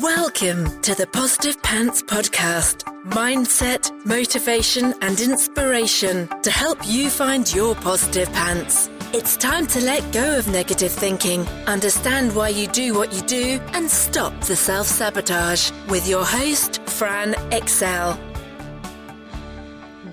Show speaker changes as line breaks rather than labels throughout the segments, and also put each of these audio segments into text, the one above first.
Welcome to the Positive Pants Podcast. Mindset, motivation and inspiration to help you find your positive pants. It's time to let go of negative thinking, understand why you do what you do and stop the self-sabotage with your host, Fran Excel.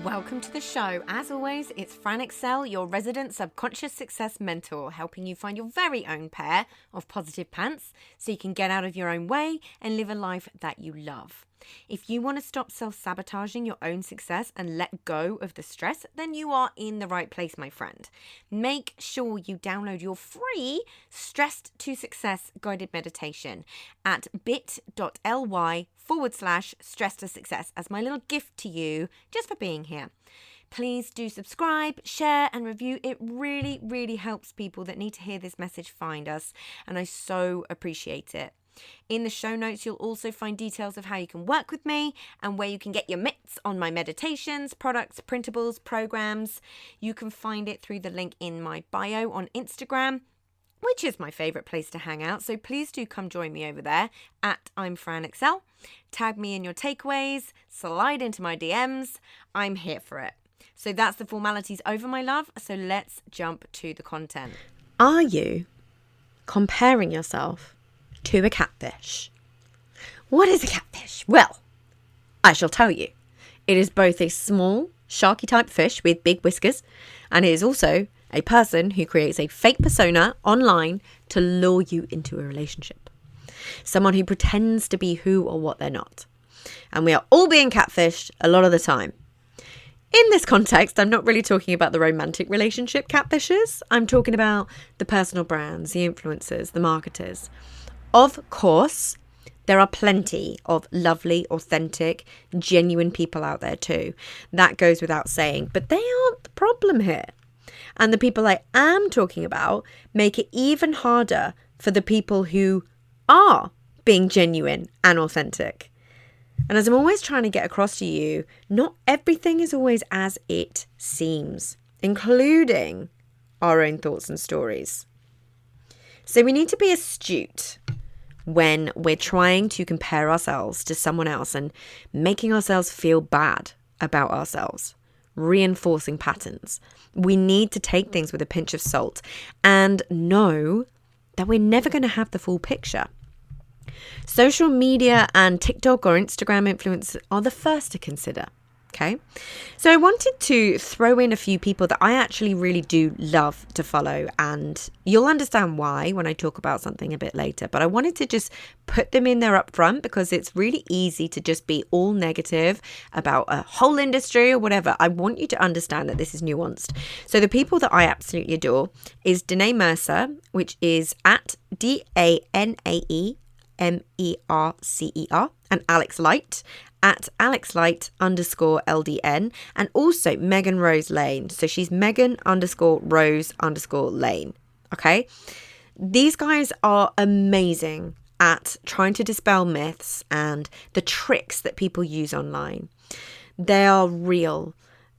Welcome to the show. As always, it's Fran Excel, your resident subconscious success mentor, helping you find your very own pair of positive pants so you can get out of your own way and live a life that you love. If you want to stop self-sabotaging your own success and let go of the stress, then you are in the right place, my friend. Make sure you download your free Stressed to Success guided meditation at bit.ly/stress to success as my little gift to you just for being here. Please do subscribe, share and review. It really, really helps people that need to hear this message find us, and I so appreciate it. In the show notes, you'll also find details of how you can work with me and where you can get your mitts on my meditations, products, printables, programs. You can find it through the link in my bio on Instagram, which is my favorite place to hang out. So please do come join me over there at I'm Fran Excel. Tag me in your takeaways, slide into my DMs. I'm here for it. So that's the formalities over, my love. So let's jump to the content. Are you comparing yourself to a catfish? What is a catfish? Well, I shall tell you. It is both a small, sharky type fish with big whiskers, and it is also a person who creates a fake persona online to lure you into a relationship. Someone who pretends to be who or what they're not. And we are all being catfished a lot of the time. In this context, I'm not really talking about the romantic relationship catfishes. I'm talking about the personal brands, the influencers, the marketers. Of course, there are plenty of lovely, authentic, genuine people out there too. That goes without saying, but they aren't the problem here. And the people I am talking about make it even harder for the people who are being genuine and authentic. And as I'm always trying to get across to you, not everything is always as it seems, including our own thoughts and stories. So we need to be astute when we're trying to compare ourselves to someone else and making ourselves feel bad about ourselves, reinforcing patterns. We need to take things with a pinch of salt and know that we're never going to have the full picture. Social media and TikTok or Instagram influencers are the first to consider. Okay, so I wanted to throw in a few people that I actually really do love to follow, and you'll understand why when I talk about something a bit later, but I wanted to just put them in there up front because it's really easy to just be all negative about a whole industry or whatever. I want you to understand that this is nuanced. So the people that I absolutely adore is Danae Mercer, which is at DANAEMERCER, and Alex Light at AlexLight_LDN, and also Megan Rose Lane. So she's Megan_Rose_Lane. Okay. These guys are amazing at trying to dispel myths and the tricks that people use online. They are real.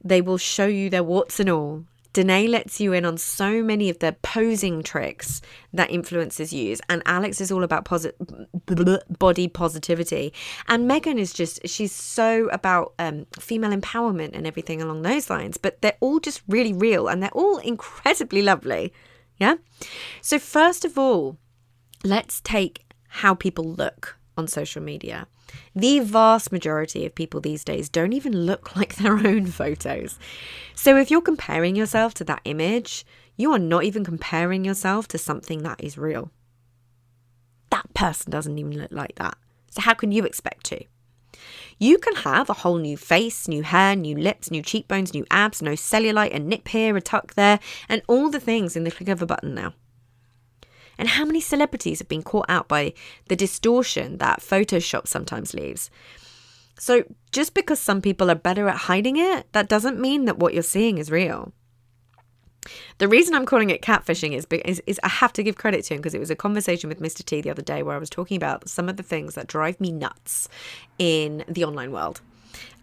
They will show you their warts and all. Danae lets you in on so many of the posing tricks that influencers use. And Alex is all about body positivity. And Megan is she's so about female empowerment and everything along those lines. But they're all just really real and they're all incredibly lovely. Yeah. So first of all, let's take how people look on social media. The vast majority of people these days don't even look like their own photos. So if you're comparing yourself to that image, you are not even comparing yourself to something that is real. That person doesn't even look like that. So how can you expect to? You can have a whole new face, new hair, new lips, new cheekbones, new abs, no cellulite, a nip here, a tuck there, and all the things in the click of a button now. And how many celebrities have been caught out by the distortion that Photoshop sometimes leaves? So just because some people are better at hiding it, that doesn't mean that what you're seeing is real. The reason I'm calling it catfishing is I have to give credit to him because it was a conversation with Mr. T the other day where I was talking about some of the things that drive me nuts in the online world.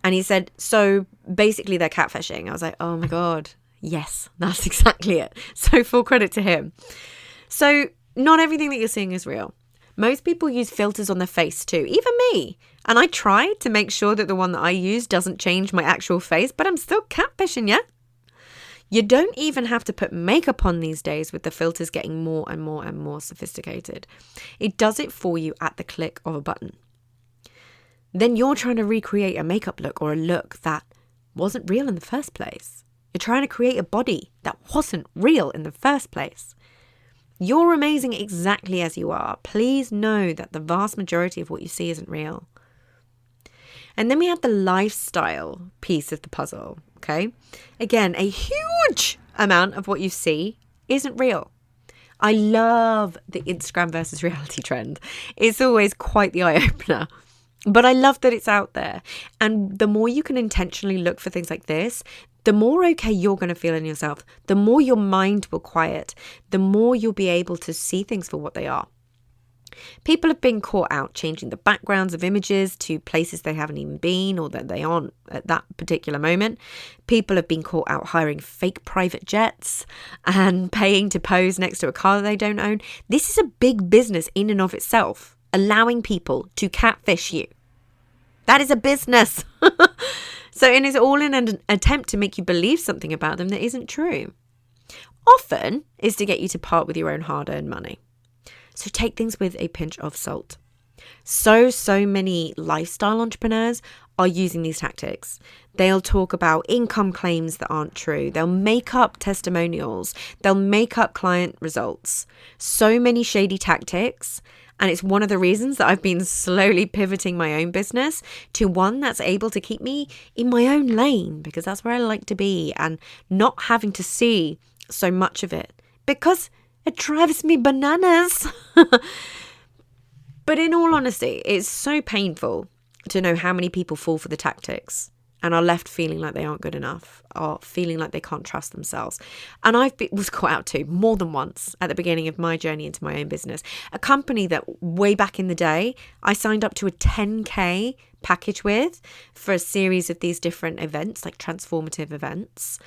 And he said, so basically they're catfishing. I was like, oh my God, yes, that's exactly it. So full credit to him. So not everything that you're seeing is real. Most people use filters on their face too, even me. And I try to make sure that the one that I use doesn't change my actual face, but I'm still catfishing, yeah? You don't even have to put makeup on these days with the filters getting more and more and more sophisticated. It does it for you at the click of a button. Then you're trying to recreate a makeup look or a look that wasn't real in the first place. You're trying to create a body that wasn't real in the first place. You're amazing exactly as you are. Please know that the vast majority of what you see isn't real. And then we have the lifestyle piece of the puzzle, okay? Again, a huge amount of what you see isn't real. I love the Instagram versus reality trend. It's always quite the eye-opener. But I love that it's out there. And the more you can intentionally look for things like this, the more okay you're going to feel in yourself, the more your mind will quiet, the more you'll be able to see things for what they are. People have been caught out changing the backgrounds of images to places they haven't even been or that they aren't at that particular moment. People have been caught out hiring fake private jets and paying to pose next to a car that they don't own. This is a big business in and of itself, allowing people to catfish you. That is a business. So it is all in an attempt to make you believe something about them that isn't true. Often is to get you to part with your own hard-earned money. So take things with a pinch of salt. So many lifestyle entrepreneurs are using these tactics. They'll talk about income claims that aren't true. They'll make up testimonials. They'll make up client results. So many shady tactics. And it's one of the reasons that I've been slowly pivoting my own business to one that's able to keep me in my own lane, because that's where I like to be, and not having to see so much of it because it drives me bananas. But in all honesty, it's so painful to know how many people fall for the tactics and are left feeling like they aren't good enough or feeling like they can't trust themselves. And was caught out too, more than once at the beginning of my journey into my own business. A company that way back in the day, I signed up to a 10K package with for a series of these different events, like transformative events.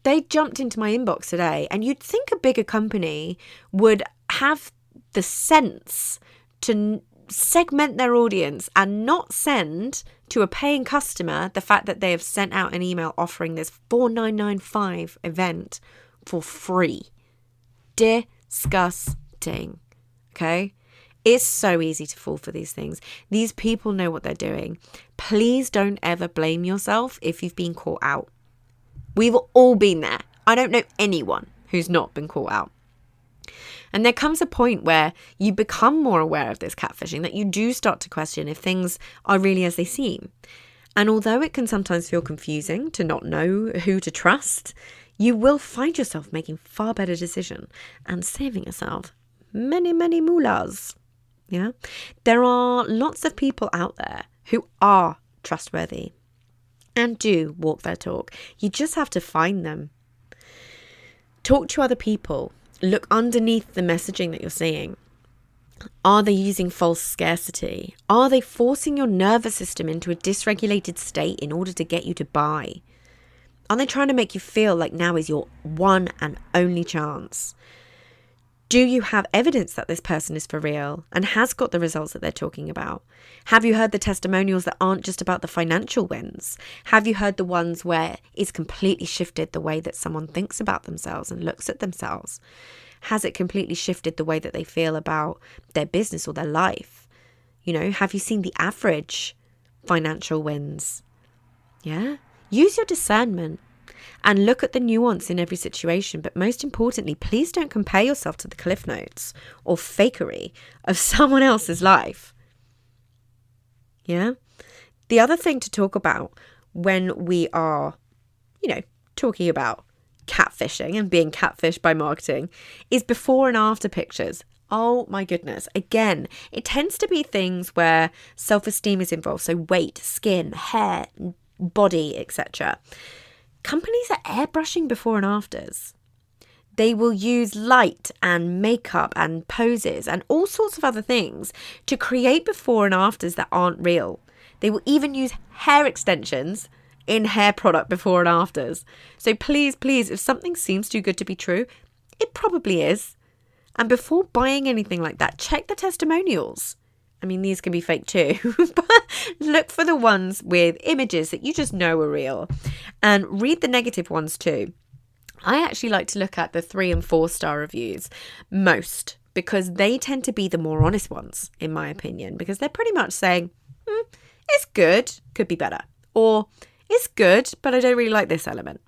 They jumped into my inbox today, and you'd think a bigger company would have the sense to segment their audience and not send to a paying customer the fact that they have sent out an email offering this $4,995 event for free. Disgusting. Okay? It's so easy to fall for these things. These people know what they're doing. Please don't ever blame yourself if you've been caught out. We've all been there. I don't know anyone who's not been caught out. And there comes a point where you become more aware of this catfishing, that you do start to question if things are really as they seem. And although it can sometimes feel confusing to not know who to trust, you will find yourself making far better decisions and saving yourself many, many moolahs. Yeah, there are lots of people out there who are trustworthy and do walk their talk. You just have to find them. Talk to other people. Look underneath the messaging that you're seeing. Are they using false scarcity? Are they forcing your nervous system into a dysregulated state in order to get you to buy? Are they trying to make you feel like now is your one and only chance? Do you have evidence that this person is for real and has got the results that they're talking about? Have you heard the testimonials that aren't just about the financial wins? Have you heard the ones where it's completely shifted the way that someone thinks about themselves and looks at themselves? Has it completely shifted the way that they feel about their business or their life? You know, have you seen the average financial wins? Yeah? Use your discernment. And look at the nuance in every situation. But most importantly, please don't compare yourself to the cliff notes or fakery of someone else's life. Yeah? The other thing to talk about when we are, talking about catfishing and being catfished by marketing is before and after pictures. Oh my goodness. Again, it tends to be things where self-esteem is involved. So weight, skin, hair, body, etc. Companies are airbrushing before and afters. They will use light and makeup and poses and all sorts of other things to create before and afters that aren't real. They will even use hair extensions in hair product before and afters. So please, if something seems too good to be true, it probably is. And before buying anything like that, check the testimonials. I mean, these can be fake too, but look for the ones with images that you just know are real, and read the negative ones too. I actually like to look at the 3 and 4 star reviews most, because they tend to be the more honest ones, in my opinion, because they're pretty much saying, it's good, could be better, or it's good, but I don't really like this element.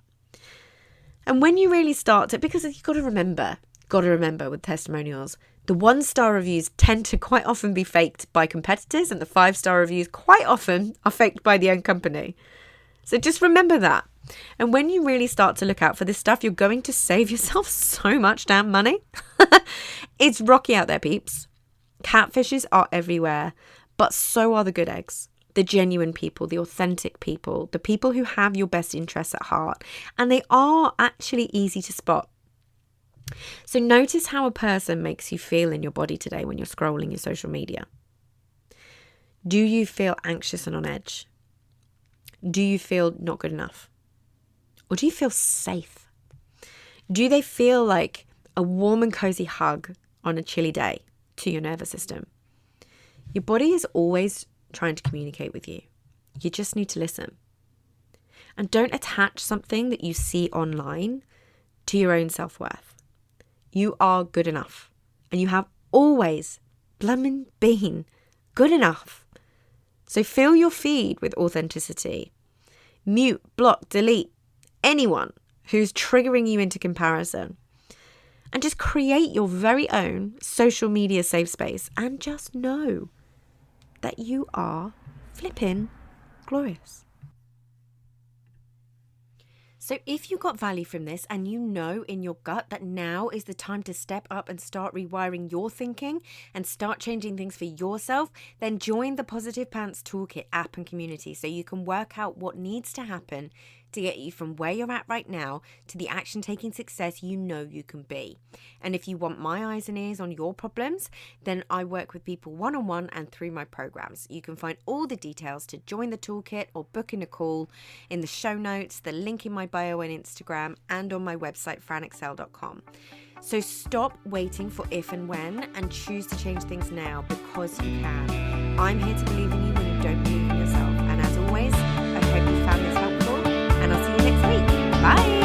And when you really start to, because you've got to remember with testimonials, the 1-star reviews tend to quite often be faked by competitors, and the 5-star reviews quite often are faked by the own company. So just remember that. And when you really start to look out for this stuff, you're going to save yourself so much damn money. It's rocky out there, peeps. Catfishes are everywhere, but so are the good eggs. The genuine people, the authentic people, the people who have your best interests at heart. And they are actually easy to spot. So notice how a person makes you feel in your body today when you're scrolling your social media. Do you feel anxious and on edge? Do you feel not good enough? Or do you feel safe? Do they feel like a warm and cozy hug on a chilly day to your nervous system? Your body is always trying to communicate with you. You just need to listen. And don't attach something that you see online to your own self-worth. You are good enough. And you have always been good enough. So fill your feed with authenticity. Mute, block, delete anyone who's triggering you into comparison. And just create your very own social media safe space. And just know that you are flipping glorious. So if you got value from this and you know in your gut that now is the time to step up and start rewiring your thinking and start changing things for yourself, then join the Positive Pants Toolkit app and community so you can work out what needs to happen to get you from where you're at right now to the action-taking success you know you can be. And if you want my eyes and ears on your problems, then I work with people one-on-one and through my programs. You can find all the details to join the toolkit or book in a call in the show notes, the link in my bio on Instagram, and on my website, franexcel.com. So stop waiting for if and when and choose to change things now, because you can. I'm here to believe in you when you don't believe in yourself. And as always, I hope you found this helpful, and I'll see you next week. Bye!